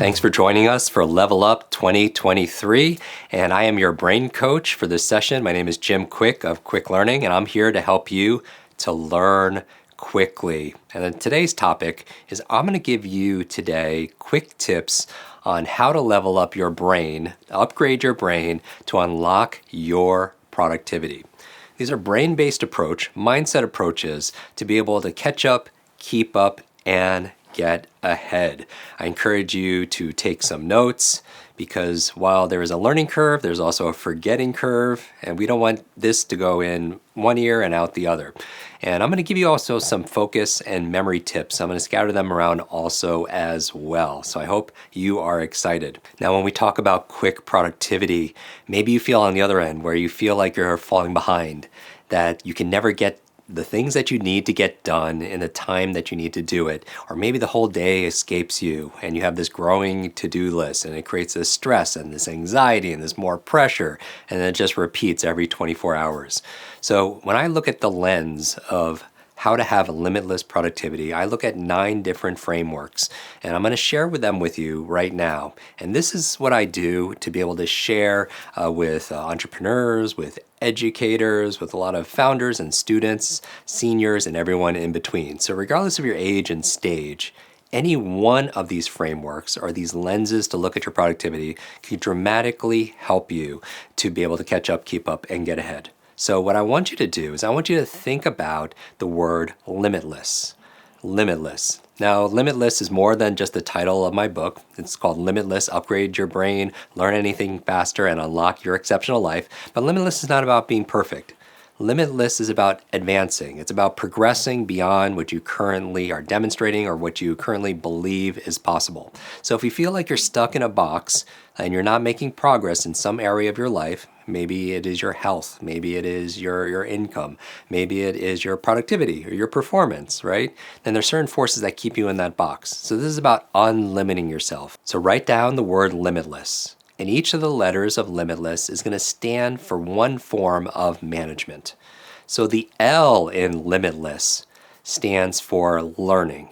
Thanks for joining us for Level Up 2023, and I am your brain coach for this session. My name is Jim Kwik of Kwik Learning, and I'm here to help you to learn quickly. And then today's topic is I'm going to give you today quick tips on how to level up your brain, upgrade your brain to unlock your productivity. These are brain-based mindset approaches to be able to catch up, keep up, and get ahead. I encourage you to take some notes because while there is a learning curve, there's also a forgetting curve, and we don't want this to go in one ear and out the other. And I'm going to give you also some focus and memory tips. I'm going to scatter them around also as well. So I hope you are excited. Now, when we talk about quick productivity, maybe you feel on the other end where you feel like you're falling behind, that you can never get the things that you need to get done in the time that you need to do it, or maybe the whole day escapes you and you have this growing to-do list and it creates this stress and this anxiety and this more pressure, and then it just repeats every 24 hours. So when I look at the lens of how to have limitless productivity, I look at 9 different frameworks, and I'm going to share them with you right now. And this is what I do to be able to share with entrepreneurs, with educators, with a lot of founders and students, seniors, and everyone in between. So regardless of your age and stage, any one of these frameworks or these lenses to look at your productivity can dramatically help you to be able to catch up, keep up, and get ahead. So what I want you to do is I want you to think about the word limitless. Limitless. Now, limitless is more than just the title of my book. It's called Limitless, Upgrade Your Brain, Learn Anything Faster, and Unlock Your Exceptional Life. But limitless is not about being perfect. Limitless is about advancing. It's about progressing beyond what you currently are demonstrating or what you currently believe is possible. So if you feel like you're stuck in a box and you're not making progress in some area of your life, maybe it is your health, maybe it is your income, maybe it is your productivity or your performance, right? Then there's certain forces that keep you in that box. So this is about unlimiting yourself. So write down the word limitless. And each of the letters of limitless is going to stand for one form of management. So the L in limitless stands for learning.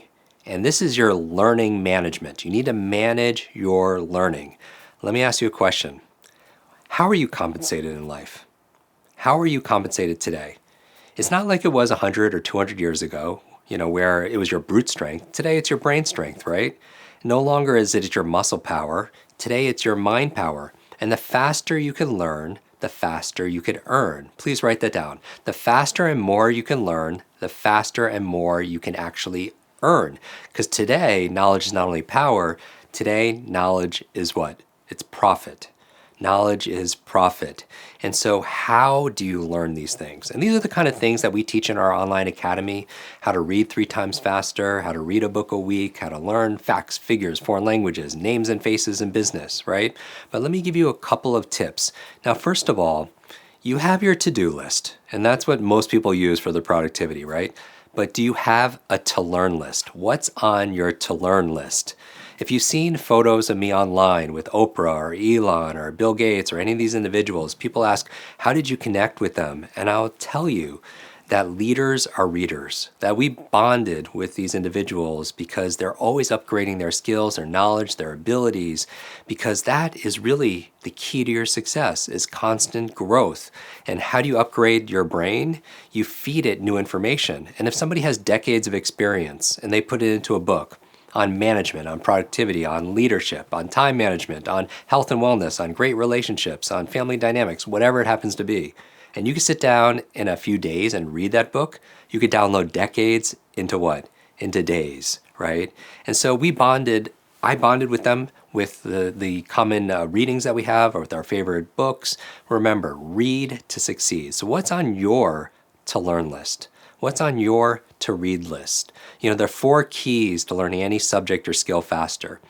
And this is your learning management. You need to manage your learning. Let me ask you a question. How are you compensated in life? How are you compensated today? It's not like it was 100 or 200 years ago, where it was your brute strength. Today it's your brain strength, right? No longer is it your muscle power. Today it's your mind power. And the faster you can learn, the faster you can earn. Please write that down. The faster and more you can learn, the faster and more you can actually earn. Because today, knowledge is not only power, today knowledge is what? It's profit. Knowledge is profit. And so how do you learn these things? And these are the kind of things that we teach in our online academy: how to read 3 times faster, how to read a book a week, how to learn facts, figures, foreign languages, names and faces in business, right? But let me give you a couple of tips. Now, first of all, you have your to-do list, and that's what most people use for their productivity, right? But do you have a to-learn list? What's on your to-learn list? If you've seen photos of me online with Oprah or Elon or Bill Gates or any of these individuals, people ask, how did you connect with them? And I'll tell you that leaders are readers, that we bonded with these individuals because they're always upgrading their skills, their knowledge, their abilities, because that is really the key to your success, is constant growth. And how do you upgrade your brain? You feed it new information. And if somebody has decades of experience and they put it into a book, on management, on productivity, on leadership, on time management, on health and wellness, on great relationships, on family dynamics, whatever it happens to be. And you can sit down in a few days and read that book. You could download decades into what? Into days, right? And so I bonded with them with the common readings that we have, or with our favorite books. Remember, read to succeed. So what's on your to-learn list? What's on your to-read list? There are 4 keys to learning any subject or skill faster.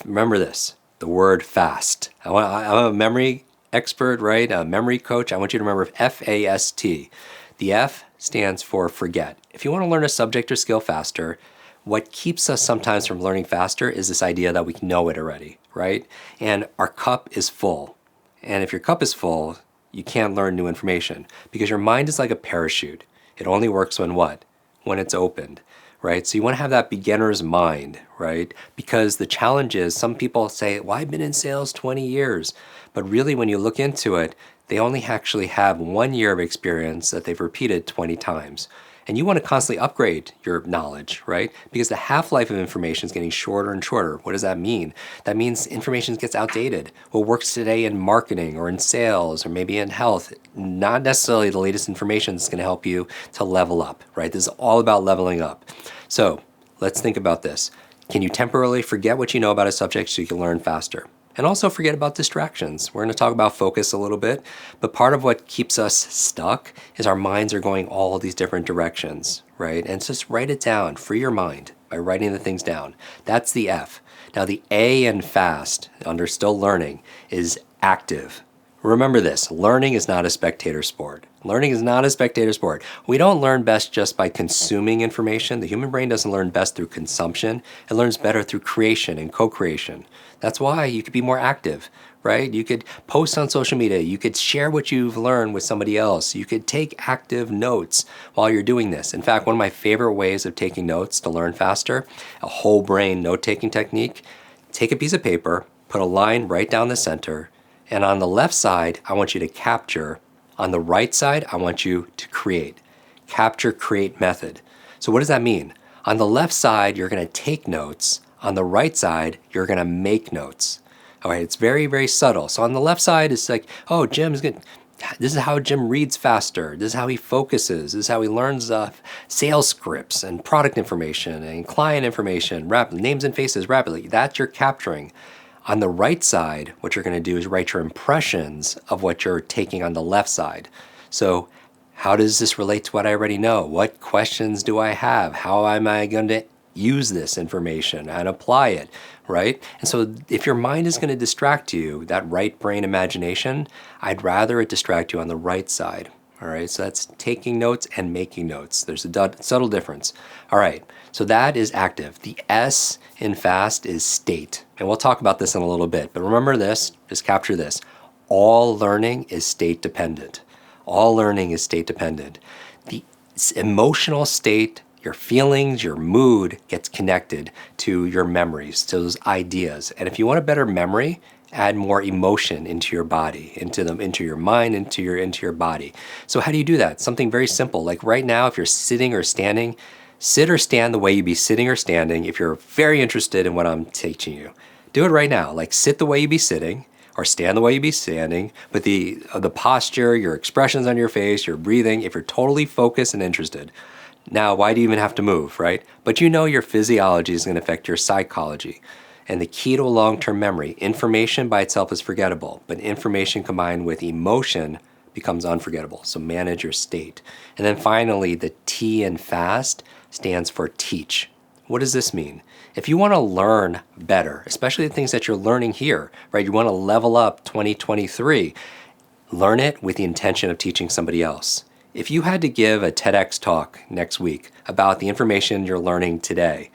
Remember this, the word fast. I'm a memory expert, right? A memory coach. I want you to remember F-A-S-T. The F stands for forget. If you want to learn a subject or skill faster, what keeps us sometimes from learning faster is this idea that we know it already, right? And our cup is full. And if your cup is full, you can't learn new information because your mind is like a parachute. It only works when what? When it's opened, right? So you want to have that beginner's mind, right? Because the challenge is some people say, well, I've been in sales 20 years. But really, when you look into it, they only actually have 1 year of experience that they've repeated 20 times. And you want to constantly upgrade your knowledge, right? Because the half-life of information is getting shorter and shorter. What does that mean? That means information gets outdated. What works today in marketing or in sales or maybe in health, not necessarily the latest information that's going to help you to level up, right? This is all about leveling up. So let's think about this. Can you temporarily forget what you know about a subject so you can learn faster? And also forget about distractions. We're going to talk about focus a little bit, but part of what keeps us stuck is our minds are going all these different directions, right? And just write it down, free your mind by writing the things down. That's the F. Now the A in fast, under still learning, is active. Remember this, learning is not a spectator sport. Learning is not a spectator sport. We don't learn best just by consuming information. The human brain doesn't learn best through consumption. It learns better through creation and co-creation. That's why you could be more active, right? You could post on social media. You could share what you've learned with somebody else. You could take active notes while you're doing this. In fact, one of my favorite ways of taking notes to learn faster, a whole brain note-taking technique, take a piece of paper, put a line right down the center, and on the left side, I want you to capture. On the right side, I want you to create. Capture, create method. So what does that mean? On the left side, you're going to take notes. On the right side, you're going to make notes. All right, it's very, very subtle. So on the left side, it's like, oh, Jim's good. This is how Jim reads faster. This is how he focuses. This is how he learns sales scripts and product information and client information, names and faces rapidly. That's your capturing. On the right side, what you're going to do is write your impressions of what you're taking on the left side. So how does this relate to what I already know? What questions do I have? How am I going to use this information and apply it, right? And so if your mind is going to distract you, that right brain imagination, I'd rather it distract you on the right side. All right, so that's taking notes and making notes. There's a subtle difference. All right, so that is active. The S in fast is state. And we'll talk about this in a little bit, but remember this, just capture this. All learning is state dependent. All learning is state dependent. The emotional state, your feelings, your mood gets connected to your memories, to those ideas. And if you want a better memory, add more emotion into your body, into your mind, into your body. So how do you do that? Something very simple. Like right now, if you're sitting or standing, sit or stand the way you'd be sitting or standing if you're very interested in what I'm teaching you. Do it right now. Like sit the way you'd be sitting or stand the way you'd be standing, but the posture, your expressions on your face, your breathing, if you're totally focused and interested. Now, why do you even have to move, right? But you know your physiology is going to affect your psychology. And the key to a long-term memory, information by itself is forgettable, but information combined with emotion becomes unforgettable. So manage your state. And then finally, the T in FAST stands for teach. What does this mean? If you want to learn better, especially the things that you're learning here, right? You want to level up 2023, learn it with the intention of teaching somebody else. If you had to give a TEDx talk next week about the information you're learning today,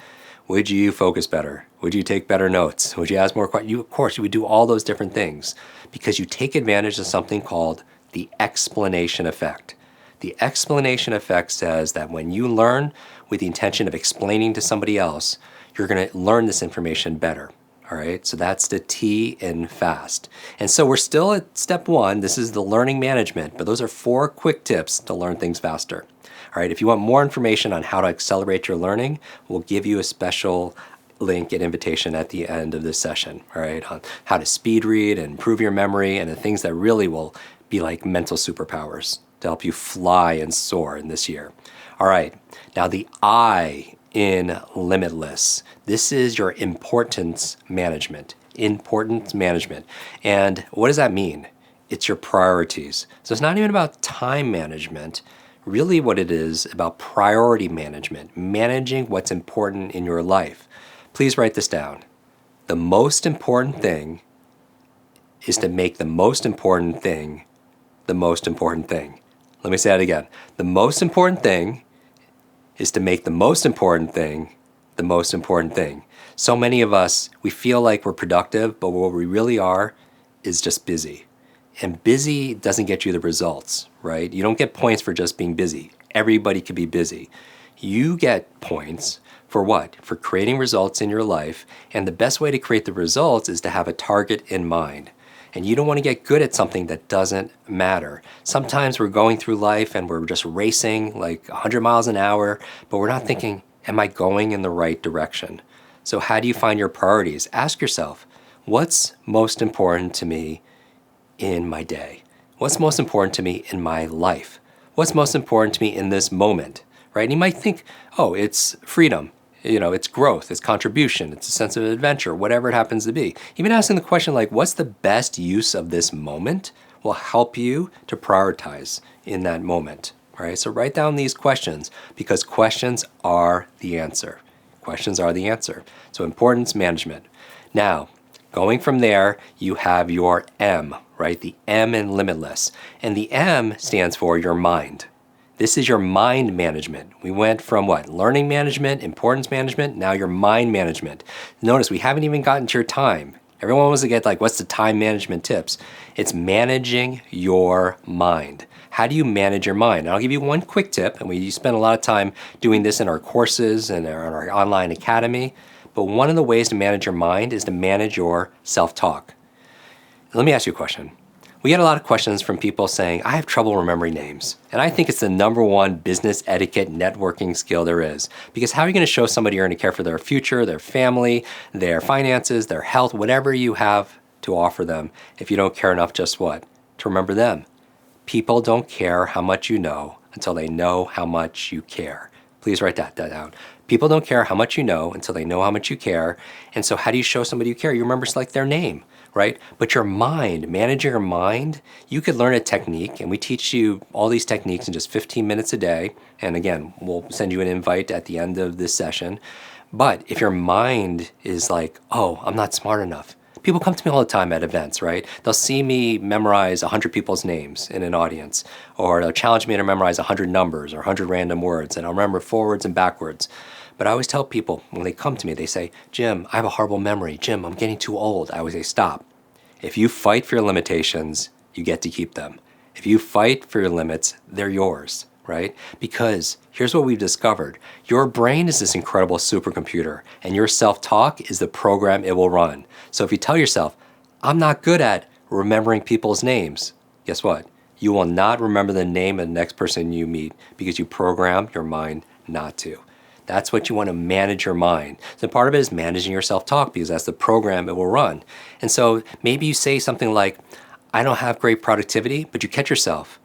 would you focus better? Would you take better notes? Would you ask more questions? Of course, you would do all those different things because you take advantage of something called the explanation effect. The explanation effect says that when you learn with the intention of explaining to somebody else, you're going to learn this information better. All right, so that's the T in FAST. And so we're still at step one. This is the learning management, but those are 4 quick tips to learn things faster. All right, if you want more information on how to accelerate your learning, we'll give you a special link and invitation at the end of this session, all right, on how to speed read and improve your memory and the things that really will be like mental superpowers to help you fly and soar in this year. All right, now the I in limitless. This is your importance management. Importance management. And what does that mean? It's your priorities. So it's not even about time management. Really what it is about priority management, managing what's important in your life. Please write this down. The most important thing is to make the most important thing the most important thing. Let me say that again. The most important thing is to make the most important thing the most important thing. So many of us, we feel like we're productive, but what we really are is just busy. And busy doesn't get you the results, right? You don't get points for just being busy. Everybody could be busy. You get points for what? For creating results in your life. And the best way to create the results is to have a target in mind. And you don't want to get good at something that doesn't matter. Sometimes we're going through life and we're just racing like 100 miles an hour, but we're not thinking, am I going in the right direction? So how do you find your priorities? Ask yourself, what's most important to me in my day? What's most important to me in my life? What's most important to me in this moment, right? And you might think, oh, it's freedom. It's growth, it's contribution, it's a sense of adventure, whatever it happens to be. Even asking the question like, what's the best use of this moment will help you to prioritize in that moment, right? So write down these questions because questions are the answer. Questions are the answer. So importance management. Now, going from there, you have your M, right? The M in limitless. And the M stands for your mind. This is your mind management. We went from what? Learning management, importance management, now your mind management. Notice we haven't even gotten to your time. Everyone wants to get like, what's the time management tips? It's managing your mind. How do you manage your mind? And I'll give you one quick tip, and we spend a lot of time doing this in our courses and in our online academy. But one of the ways to manage your mind is to manage your self-talk. Let me ask you a question. We get a lot of questions from people saying, I have trouble remembering names. And I think it's the number one business etiquette networking skill there is. Because how are you going to show somebody you're going to care for their future, their family, their finances, their health, whatever you have to offer them if you don't care enough just what? To remember them. People don't care how much you know until they know how much you care. Please write that down. People don't care how much you know until they know how much you care. And so how do you show somebody you care? You remember like their name, right? But your mind, managing your mind, you could learn a technique, and we teach you all these techniques in just 15 minutes a day. And again, we'll send you an invite at the end of this session. But if your mind is like, oh, I'm not smart enough. People come to me all the time at events, right? They'll see me memorize 100 people's names in an audience, or they'll challenge me to memorize 100 numbers or 100 random words, and I'll remember forwards and backwards. But I always tell people, when they come to me, they say, Jim, I have a horrible memory. Jim, I'm getting too old. I always say, stop. If you fight for your limitations, you get to keep them. If you fight for your limits, they're yours, right? Because here's what we've discovered. Your brain is this incredible supercomputer, and your self-talk is the program it will run. So if you tell yourself, I'm not good at remembering people's names, guess what? You will not remember the name of the next person you meet because you program your mind not to. That's what you want to manage your mind. So part of it is managing your self-talk because that's the program it will run. And so maybe you say something like, I don't have great productivity, but you catch yourself.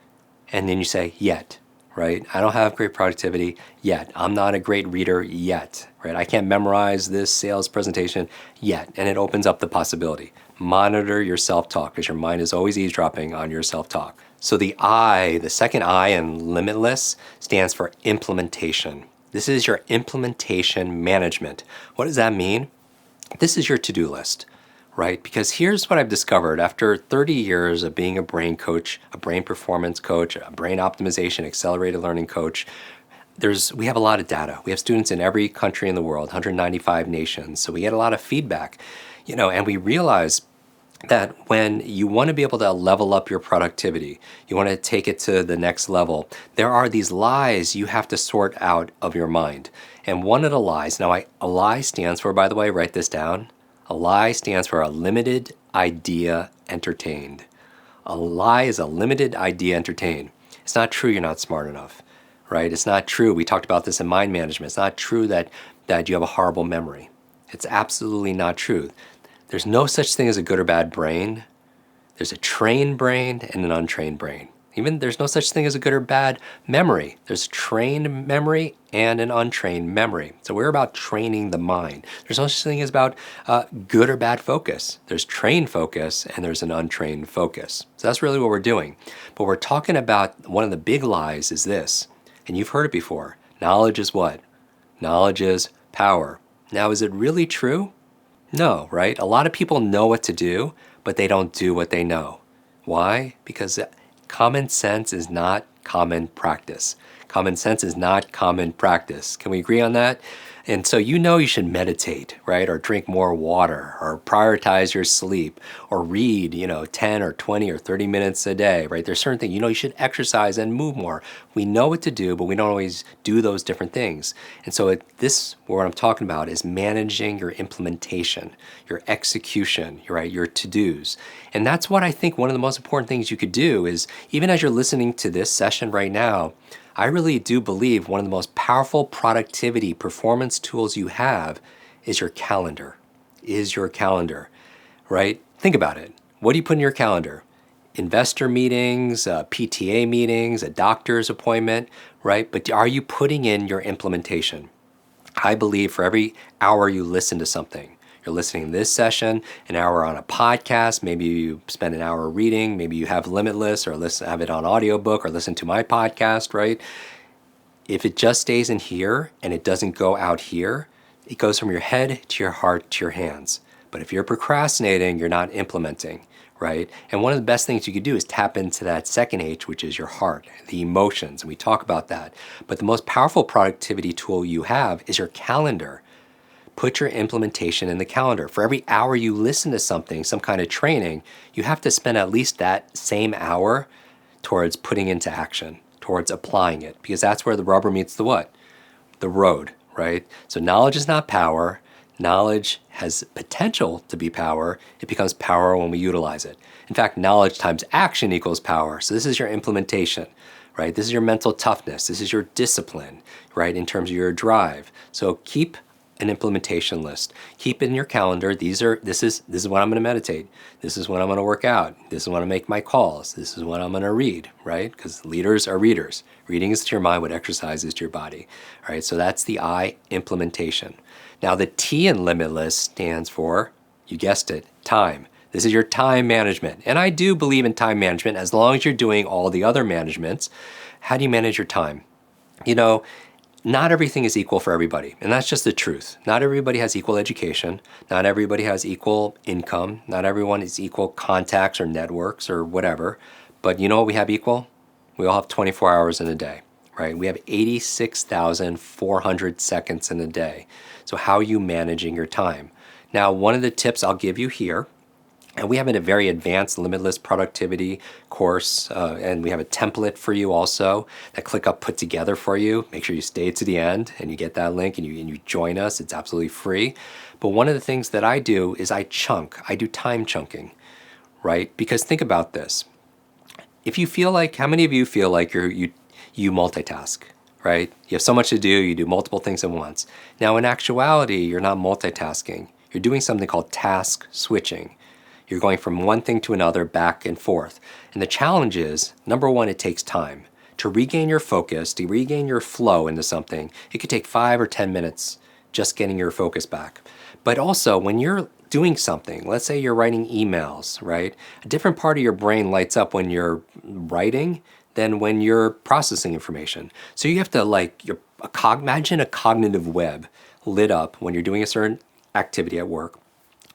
And then you say, yet, right? I don't have great productivity yet. I'm not a great reader yet, right? I can't memorize this sales presentation yet. And it opens up the possibility. Monitor your self-talk because your mind is always eavesdropping on your self-talk. So the I, the second I in limitless stands for implementation. This is your implementation management. What does that mean? This is your to-do list, right? Because here's what I've discovered after 30 years of being a brain coach, a brain performance coach, a brain optimization, accelerated learning coach. We have a lot of data. We have students in every country in the world, 195 nations. So we get a lot of feedback, and we realize that when you want to be able to level up your productivity, you want to take it to the next level, there are these lies you have to sort out of your mind. And one of the lies, a lie stands for, by the way, write this down. A lie stands for a limited idea entertained. A lie is a limited idea entertained. It's not true you're not smart enough, right? It's not true. We talked about this in mind management. It's not true that you have a horrible memory. It's absolutely not true. There's no such thing as a good or bad brain. There's a trained brain and an untrained brain. Even there's no such thing as a good or bad memory. There's trained memory and an untrained memory. So we're about training the mind. There's no such thing as about good or bad focus. There's trained focus and there's an untrained focus. So that's really what we're doing. But we're talking about one of the big lies is this, and you've heard it before. Knowledge is what? Knowledge is power. Now, is it really true? No, right? A lot of people know what to do, but they don't do what they know. Why? Because common sense is not common practice. Common sense is not common practice. Can we agree on that? And so you should meditate, right? Or drink more water, or prioritize your sleep, or read, 10 or 20 or 30 minutes a day, right? There's certain things, you should exercise and move more. We know what to do, but we don't always do those different things. And so what I'm talking about is managing your implementation, your execution, right? Your to-dos. And that's what I think one of the most important things you could do is, even as you're listening to this session right now, I really do believe one of the most powerful productivity performance tools you have is your calendar. Right? Think about it. What do you put in your calendar? Investor meetings, PTA meetings, a doctor's appointment, right? But are you putting in your implementation? I believe for every hour you listen to something, you're listening to this session, an hour on a podcast, maybe you spend an hour reading, maybe you have Limitless or have it on audiobook or listen to my podcast, right? If it just stays in here and it doesn't go out here, it goes from your head to your heart to your hands. But if you're procrastinating, you're not implementing, right? And one of the best things you could do is tap into that second H, which is your heart, the emotions. And we talk about that. But the most powerful productivity tool you have is your calendar. Put your implementation in the calendar. For every hour you listen to something, some kind of training, you have to spend at least that same hour towards putting into action, towards applying it, because that's where the rubber meets the what? The road, right? So knowledge is not power. Knowledge has potential to be power. It becomes power when we utilize it. In fact, knowledge times action equals power. So this is your implementation, right? This is your mental toughness. This is your discipline, right? In terms of your drive. So keep an implementation list. Keep it in your calendar. This is when I'm going to meditate. This is when I'm going to work out. This is when I make my calls. This is when I'm going to read, right? Because leaders are readers. Reading is to your mind what exercise is to your body. All right, so that's the I, implementation. Now the T in limitless stands for, you guessed it, time. This is your time management. And I do believe in time management as long as you're doing all the other managements. How do you manage your time? Not everything is equal for everybody, and that's just the truth. Not everybody has equal education. Not everybody has equal income. Not everyone is equal contacts or networks or whatever. But you know what we have equal? We all have 24 hours in a day, right? We have 86,400 seconds in a day. So how are you managing your time? Now, one of the tips I'll give you here, and we have a very advanced limitless productivity course, and we have a template for you also that ClickUp put together for you. Make sure you stay to the end and you get that link and you join us. It's absolutely free. But one of the things that I do is I do time chunking, right? Because think about this. How many of you feel like you multitask, right? You have so much to do, you do multiple things at once. Now in actuality, you're not multitasking. You're doing something called task switching. You're going from one thing to another, back and forth. And the challenge is, number one, it takes time. To regain your focus, to regain your flow into something, it could take 5 or 10 minutes just getting your focus back. But also, when you're doing something, let's say you're writing emails, right? A different part of your brain lights up when you're writing than when you're processing information. So you have to imagine a cognitive web lit up when you're doing a certain activity at work.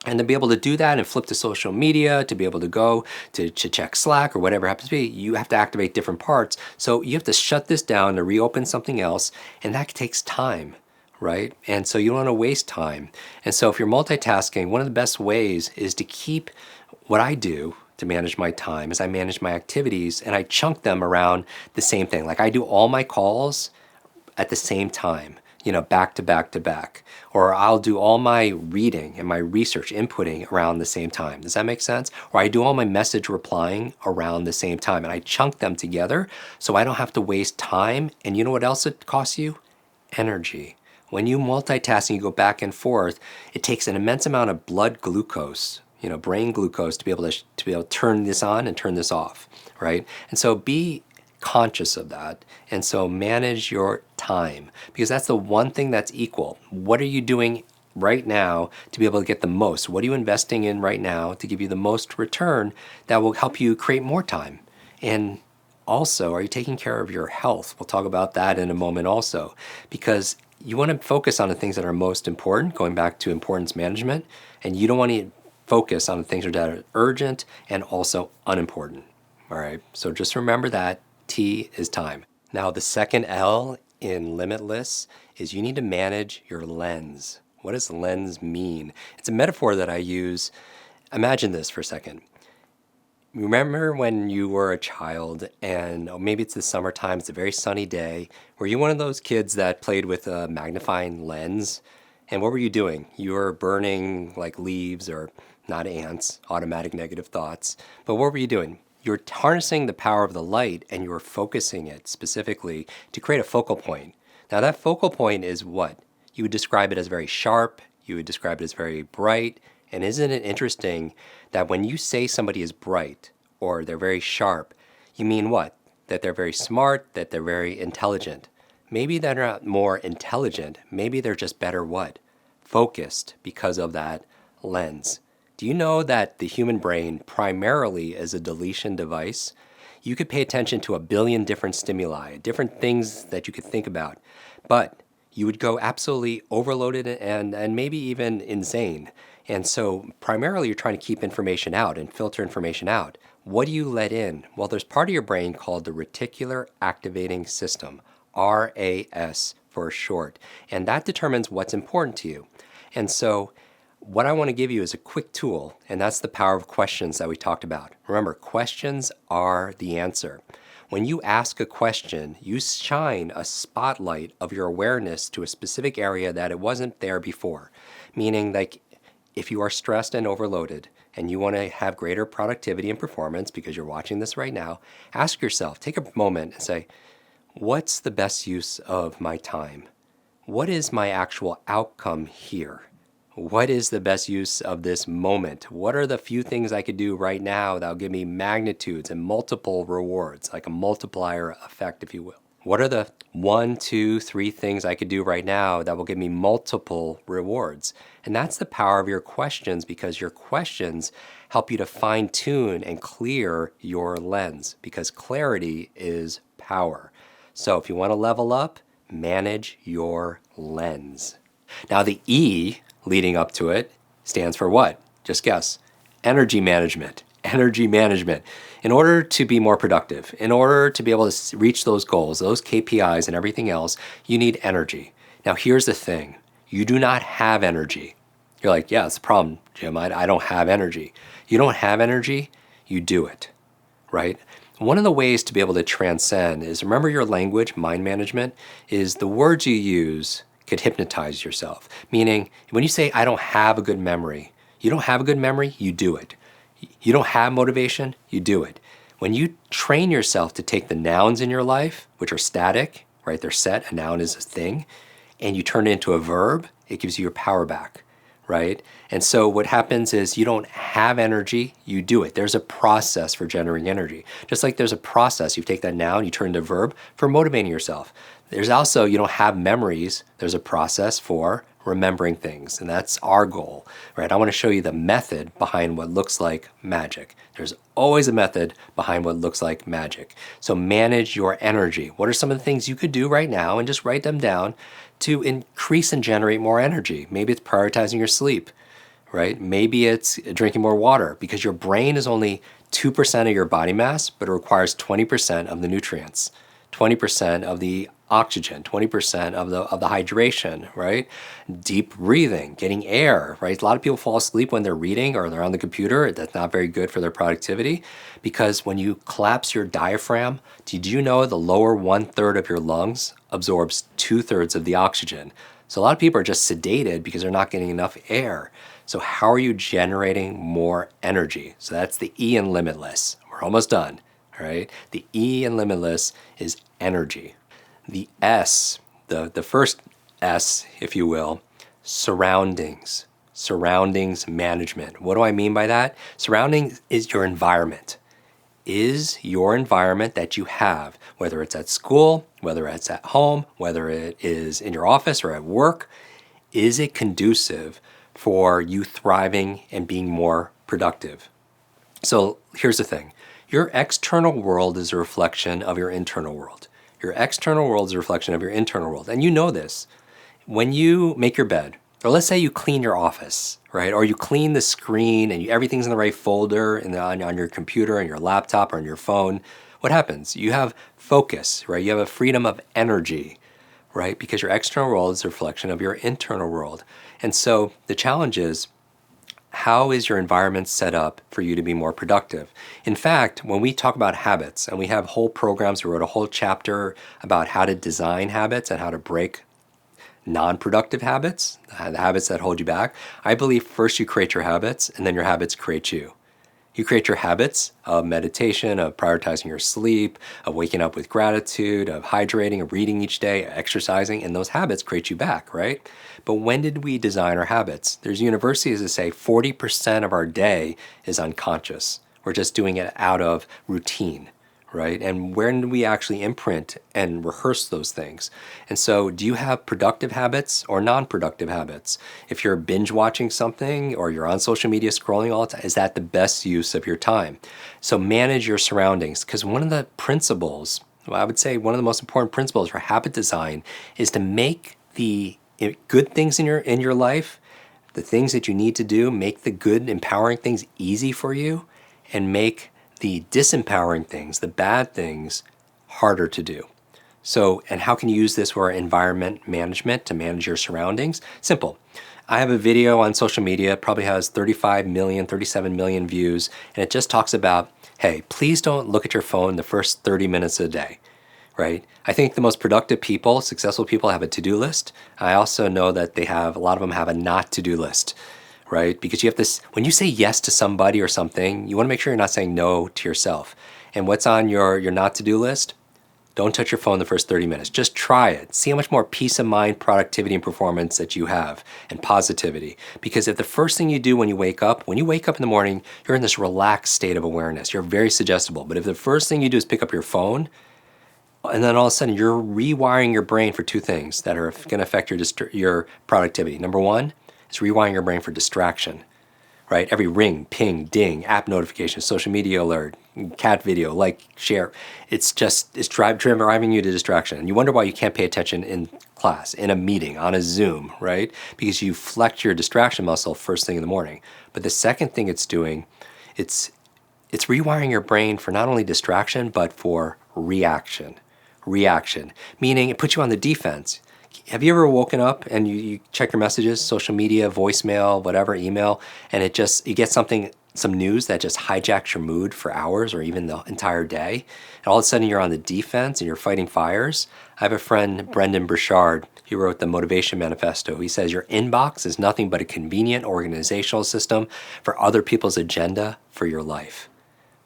And to be able to do that and flip to social media, to be able to go to check Slack or whatever it happens to be, you have to activate different parts. So you have to shut this down to reopen something else, and that takes time, right? And so you don't want to waste time. And so if you're multitasking, one of the best ways is to keep what I do to manage my time is I manage my activities and I chunk them around the same thing. Like I do all my calls at the same time, back to back to back. Or I'll do all my reading and my research inputting around the same time. Does that make sense? Or I do all my message replying around the same time and I chunk them together so I don't have to waste time. And you know what else it costs you? Energy. When you multitask and you go back and forth, it takes an immense amount of blood glucose, brain glucose to be able to turn this on and turn this off, right? And so be conscious of that. And so manage your time because that's the one thing that's equal. What are you doing right now to be able to get the most? What are you investing in right now to give you the most return that will help you create more time? And also, are you taking care of your health? We'll talk about that in a moment also, because you want to focus on the things that are most important, going back to importance management, and you don't want to focus on the things that are urgent and also unimportant. All right, so just remember that T is time. Now the second L in Limitless is you need to manage your lens. What does lens mean? It's a metaphor that I use. Imagine this for a second. Remember when you were a child and maybe it's the summertime, it's a very sunny day. Were you one of those kids that played with a magnifying lens? And what were you doing? You were burning like leaves or not ants, automatic negative thoughts. But what were you doing? You're harnessing the power of the light and you're focusing it specifically to create a focal point. Now that focal point is what? You would describe it as very sharp, you would describe it as very bright, and isn't it interesting that when you say somebody is bright or they're very sharp, you mean what? That they're very smart, that they're very intelligent. Maybe they're not more intelligent, maybe they're just better what? Focused because of that lens. Do you know that the human brain primarily is a deletion device? You could pay attention to a billion different stimuli, different things that you could think about, but you would go absolutely overloaded and maybe even insane. And so primarily you're trying to keep information out and filter information out. What do you let in? Well, there's part of your brain called the reticular activating system, RAS for short, and that determines what's important to you. And so what I want to give you is a quick tool, and that's the power of questions that we talked about. Remember, questions are the answer. When you ask a question, you shine a spotlight of your awareness to a specific area that it wasn't there before. Meaning, like, if you are stressed and overloaded and you want to have greater productivity and performance because you're watching this right now, ask yourself, take a moment and say, what's the best use of my time? What is my actual outcome here? What is the best use of this moment? What are the few things I could do right now that'll give me magnitudes and multiple rewards, like a multiplier effect, if you will? What are the 1, 2, 3 things I could do right now that will give me multiple rewards? And that's the power of your questions, because your questions help you to fine tune and clear your lens, because clarity is power. So if you want to level up, manage your lens. Now the E leading up to it stands for what? Just guess. Energy management. Energy management. In order to be more productive, in order to be able to reach those goals, those KPIs and everything else, you need energy. Now here's the thing. You do not have energy. You're like, yeah, that's the problem, Jim. I don't have energy. You don't have energy, you do it, right? One of the ways to be able to transcend is, remember your language, mind management, is the words you use could hypnotize yourself. Meaning, when you say, I don't have a good memory, you don't have a good memory, you do it. You don't have motivation, you do it. When you train yourself to take the nouns in your life, which are static, right? They're set, a noun is a thing, and you turn it into a verb, it gives you your power back, right? And so what happens is you don't have energy, you do it. There's a process for generating energy. Just like there's a process, you take that noun, you turn it into a verb for motivating yourself. There's also, you don't have memories, there's a process for remembering things, and that's our goal, right? I want to show you the method behind what looks like magic. There's always a method behind what looks like magic. So manage your energy. What are some of the things you could do right now, and just write them down to increase and generate more energy? Maybe it's prioritizing your sleep, right? Maybe it's drinking more water, because your brain is only 2% of your body mass, but it requires 20% of the nutrients, 20% of the oxygen, 20% of the hydration, right? Deep breathing, getting air, right? A lot of people fall asleep when they're reading or they're on the computer. That's not very good for their productivity, because when you collapse your diaphragm, did you know the lower 1/3 of your lungs absorbs 2/3 of the oxygen? So a lot of people are just sedated because they're not getting enough air. So how are you generating more energy? So that's the E in Limitless. We're almost done, all right? The E in Limitless is energy. The S, the first S, if you will, surroundings, surroundings management. What do I mean by that? Surroundings is your environment. Is your environment that you have, whether it's at school, whether it's at home, whether it is in your office or at work, is it conducive for you thriving and being more productive? So here's the thing. Your external world is a reflection of your internal world. Your external world is a reflection of your internal world. And you know this. When you make your bed, or let's say you clean your office, right? Or you clean the screen and everything's in the right folder on your computer and your laptop or on your phone, what happens? You have focus, right? You have a freedom of energy. right? Because your external world is a reflection of your internal world. And so the challenge is, how is your environment set up for you to be more productive? In fact, when we talk about habits, and we have whole programs, we wrote a whole chapter about how to design habits and how to break non-productive habits, the habits that hold you back. I believe first you create your habits, and then your habits create you. You create your habits of meditation, of prioritizing your sleep, of waking up with gratitude, of hydrating, of reading each day, exercising, and those habits create you back, right? But when did we design our habits? There's universities that say 40% of our day is unconscious. We're just doing it out of routine, right? And when do we actually imprint and rehearse those things? And so do you have productive habits or non-productive habits? If you're binge watching something or you're on social media scrolling all the time, is that the best use of your time? So manage your surroundings, because one of the principles, well, I would say one of the most important principles for habit design is to make the good things in your life, the things that you need to do, make the good, empowering things easy for you, and make the disempowering things, the bad things, harder to do. So, and how can you use this for environment management to manage your surroundings? Simple. I have a video on social media, it probably has 35 million, 37 million views, and it just talks about, hey, please don't look at your phone the first 30 minutes of the day, right? I think the most productive people, successful people, have a to-do list. I also know that a lot of them have a not to-do list, right? Because you have this, when you say yes to somebody or something, you want to make sure you're not saying no to yourself. And what's on your not to-do list? Don't touch your phone the first 30 minutes. Just try it. See how much more peace of mind, productivity, and performance that you have, and positivity. Because if the first thing you do when you wake up in the morning, you're in this relaxed state of awareness. You're very suggestible. But if the first thing you do is pick up your phone, and then all of a sudden you're rewiring your brain for two things that are going to affect your productivity. Number one, it's rewiring your brain for distraction, right? Every ring, ping, ding, app notification, social media alert, cat video, like, share. It's driving you to distraction. And you wonder why you can't pay attention in class, in a meeting, on a Zoom, right? Because you flex your distraction muscle first thing in the morning. But the second thing it's doing, it's rewiring your brain for not only distraction, but for reaction. Reaction, meaning it puts you on the defense. Have you ever woken up and you check your messages, social media, voicemail, whatever, email, and you get some news that just hijacks your mood for hours or even the entire day, and all of a sudden you're on the defense and you're fighting fires? I have a friend, Brendan Burchard. He wrote the Motivation Manifesto. He says your inbox is nothing but a convenient organizational system for other people's agenda for your life.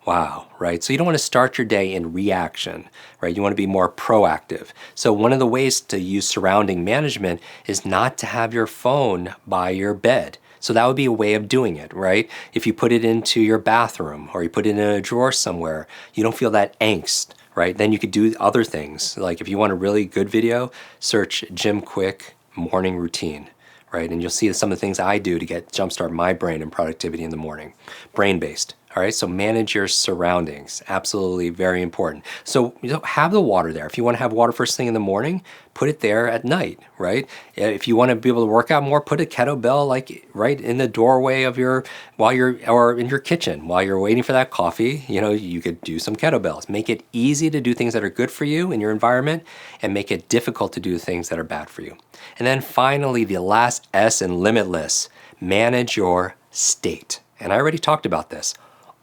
Wow, right? So you don't want to start your day in reaction, right? You want to be more proactive. So one of the ways to use surrounding management is not to have your phone by your bed. So that would be a way of doing it, right? If you put it into your bathroom or you put it in a drawer somewhere, you don't feel that angst, right? Then you could do other things. Like if you want a really good video, search Jim Kwik morning routine, right? And you'll see some of the things I do to jumpstart my brain and productivity in the morning. Brain-based. All right, so manage your surroundings. Absolutely very important. So have the water there. If you want to have water first thing in the morning, put it there at night, right? If you want to be able to work out more, put a kettlebell like right in the doorway of or in your kitchen while you're waiting for that coffee. You could do some kettlebells. Make it easy to do things that are good for you in your environment, and make it difficult to do things that are bad for you. And then finally, the last S in limitless, manage your state. And I already talked about this.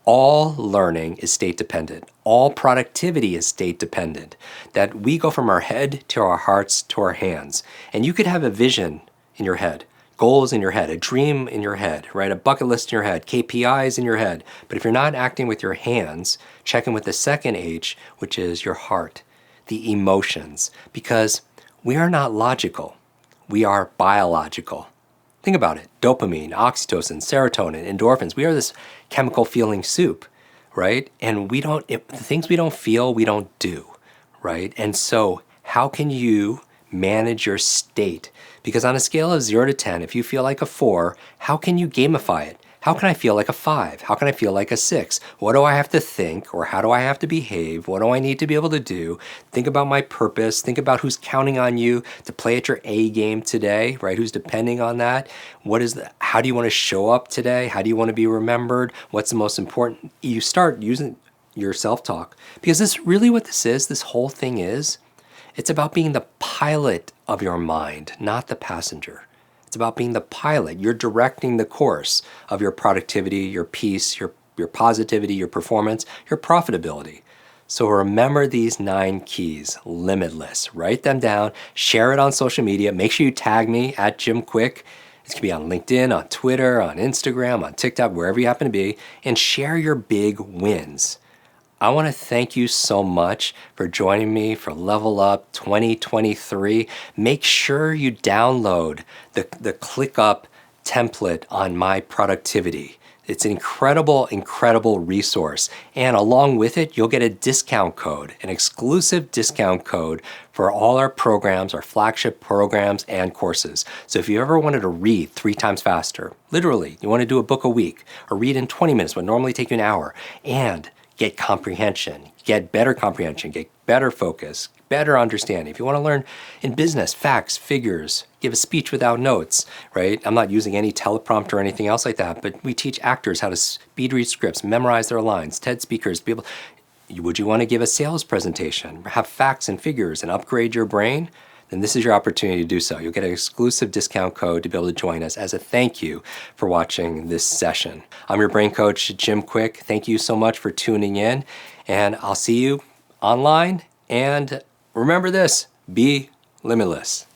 All learning is state dependent. All productivity is state dependent. That we go from our head to our hearts to our hands. And you could have a vision in your head, goals in your head, a dream in your head, right? A bucket list in your head, KPIs in your head. But if you're not acting with your hands, check in with the second H, which is your heart, the emotions. Because we are not logical. We are biological. Think about it. Dopamine, oxytocin, serotonin, endorphins. We are this chemical feeling soup, right? And the things we don't feel, we don't do, right? And so how can you manage your state? Because on a scale of 0 to 10, if you feel like a 4, how can you gamify it? How can I feel like a 5? How can I feel like a 6? What do I have to think, or how do I have to behave? What do I need to be able to do? Think about my purpose. Think about who's counting on you to play at your A game today, right? Who's depending on that? How do you want to show up today? How do you want to be remembered? What's the most important? You start using your self-talk, because this really what this is, this whole thing is, it's about being the pilot of your mind, not the passenger. It's about being the pilot. You're directing the course of your productivity, your peace, your positivity, your performance, your profitability. So remember these 9 keys, limitless. Write them down, share it on social media. Make sure you tag me at Jim Kwik. It can be on LinkedIn, on Twitter, on Instagram, on TikTok, wherever you happen to be, and share your big wins. I want to thank you so much for joining me for Level Up 2023. Make sure you download the ClickUp template on my productivity. It's an incredible, incredible resource. And along with it, you'll get a discount code, an exclusive discount code for all our programs, our flagship programs and courses. So if you ever wanted to read 3 times faster, literally, you want to do a book a week or read in 20 minutes, what normally take you an hour, and get comprehension, get better comprehension, get better focus, better understanding. If you want to learn in business, facts, figures, give a speech without notes, right? I'm not using any teleprompter or anything else like that, but we teach actors how to speed read scripts, memorize their lines, TED speakers, people. Would you want to give a sales presentation, have facts and figures and upgrade your brain? Then this is your opportunity to do so. You'll get an exclusive discount code to be able to join us as a thank you for watching this session. I'm your brain coach, Jim Kwik. Thank you so much for tuning in, and I'll see you online. And remember this, be limitless.